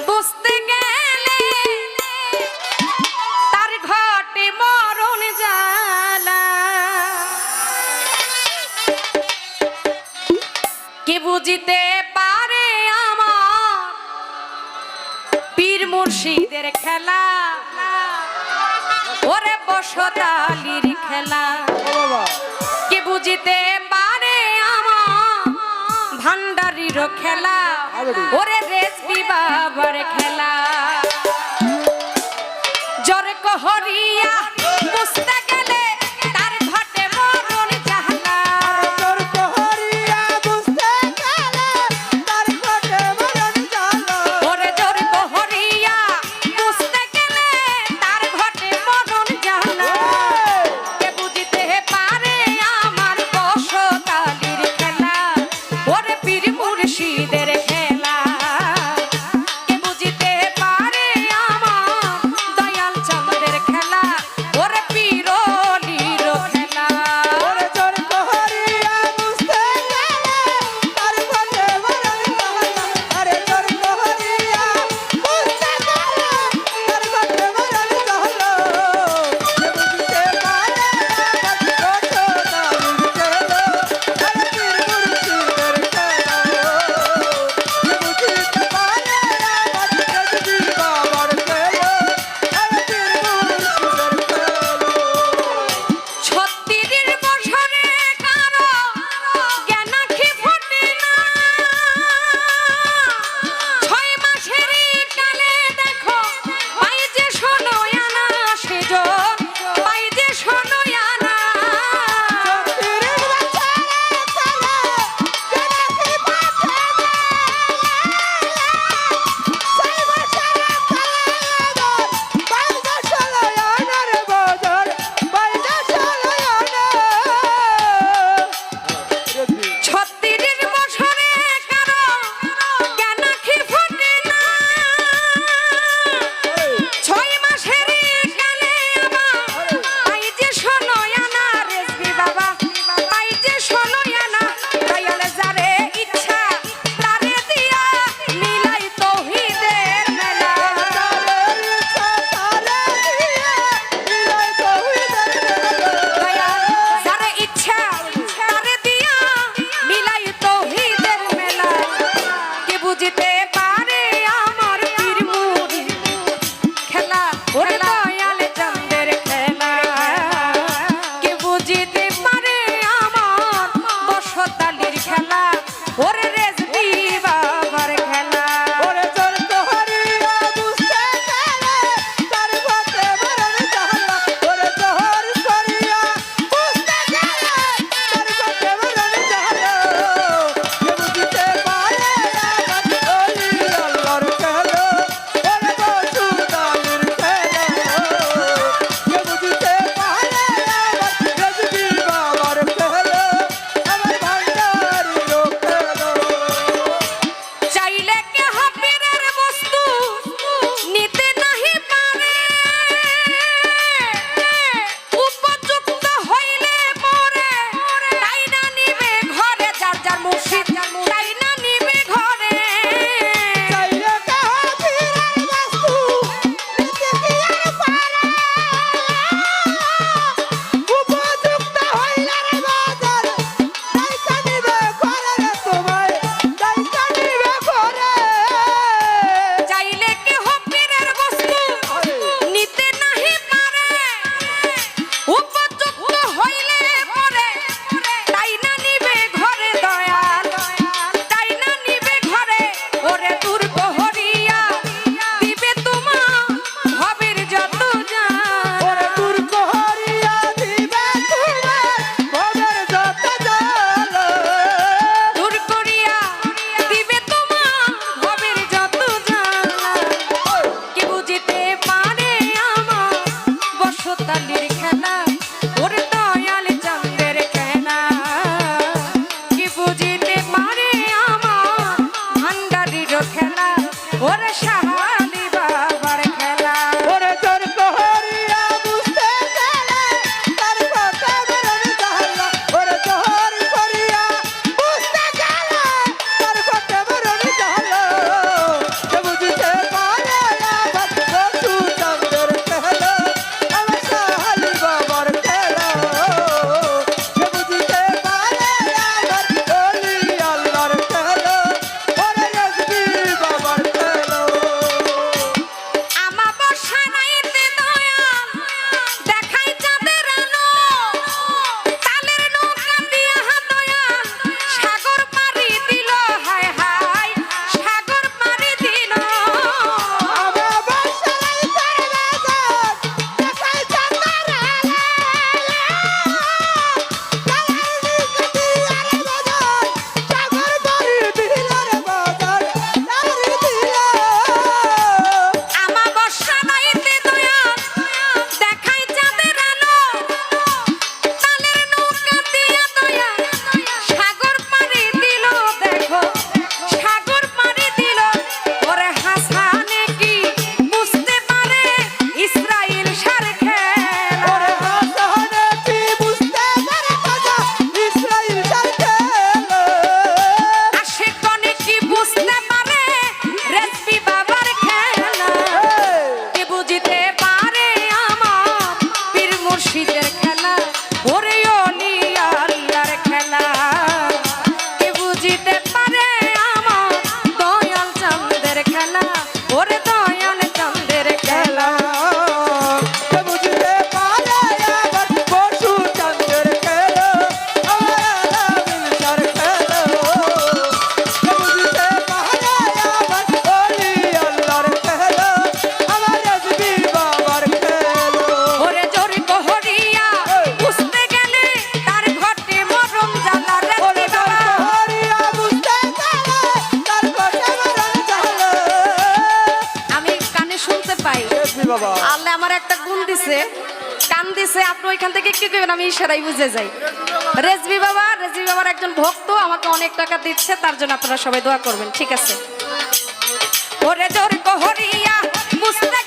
বুঝতে গেলে তার ঘটে মরণ জ্বালা, কে বুঝিতে পারে আমার পীর মুর্শিদের খেলা, ওরে বসতালির খেলা। কে বুঝিতে পারে আমার ভান্ডারির খেলা, ওরে রেজবি বাবার খেলা। জোর কহরিয়া বুঝতে গেলে তার ঘটে মরণ জ্বালা, জোর কহরিয়া বুঝতে গেলে তার ঘটে মরণ জ্বালা, ওরে জোর কহরিয়া বুঝতে গেলে তার ঘটে মরণ জ্বালা। কে বুঝিতে পারে আমার বসতালির খেলা, ওরে পীর মুর্শিদের খেলা। কে বুঝিতে পারে আমার দয়াল চাঁদের খেলা, ওরে পীরলির খেলা। ওরে জোর কহরিয়া বুঝতে গেলে তার ঘটে মরণ জ্বালা, আরে জোর কহরিয়া বুঝতে গেলে তার ঘটে মরণ জ্বালা। কে বুঝতে পারে আমার বসতালির খেলা, আরে পীর মুর্শিদের খেলা। কে বুঝতে পারে আমার রেজবি বাবার খেলা, আরে পীর মুর্শিদের খেলা। 36 বছরে কারো জ্ঞান আঁখি ফোটে না, 6 মাসেরই কালে দেখো পাই যে শোনো আনা, সেজন পাই যে শোনো আনা। ছত্রিশ বছরে কারো জ্ঞান আঁখি ফোটে না, 6 মাসেরই কালে আমার পাই যে শোনো আনা, রেজবি বাবা পাই যে শোনো আনা। দয়াল যারে ইচ্ছা তারে দিয়া মিলাই তৌহিদের মেলা, দয়াল যারে ইচ্ছা তারে দিয়া মিলাই তৌহিদের মেলা। কে বুঝিতে পারে আমার পীর মুর্শিদ খেলা, ওরে দয়াল চাঁদের খেলা। কে বুঝিতে পারে আমার বসতালির খেলা, ওরে রেজবি বাবার খেলা। চাইলে কে হাফিরের বস্তু নিতে নাহি পারে, উপযুক্ত হইলে পরে তাই না নিবে ঘরে, যার যার মুর্শিদ তাই না নিবে ঘরে। চাইলে কে হাফিরের বস্তু নিতে নাহি পারে, উপযুক্ত হইলে পরে তাই না নিবে ঘরে, দয়াল তাই না নিবে ঘরে। ওরে দূর কহরিয়া দিবে তোমা ভবের যত জান, দূর করিয়া দিবে তোমা ভবের যত জ্বালা। কে বুঝিতে পারে আমার বসতালির খেলা, ওরে দয়াল চাঁদের খেলা। কে বুঝিতে পারে আমার ভান্ডারির খেলা, ওরে শাহালি বাবার খেলা। ওরে জোর কহরিয়া বুঝতে গেলে তার ঘটে মরণ জ্বালা, ওরে জোর কহরিয়া বুঝতে গেলে তার ঘটে মরণ জ্বালা। কান দিছে, আপনি ওইখান থেকে কি করবেন আমি ইশারাই বুঝে যাই। রেজবি বাবার একজন ভক্ত আমাকে অনেক টাকা দিচ্ছে, তার জন্য আপনারা সবাই দোয়া করবেন, ঠিক আছে? ওরে জোর কোহরিয়া মুস্তাক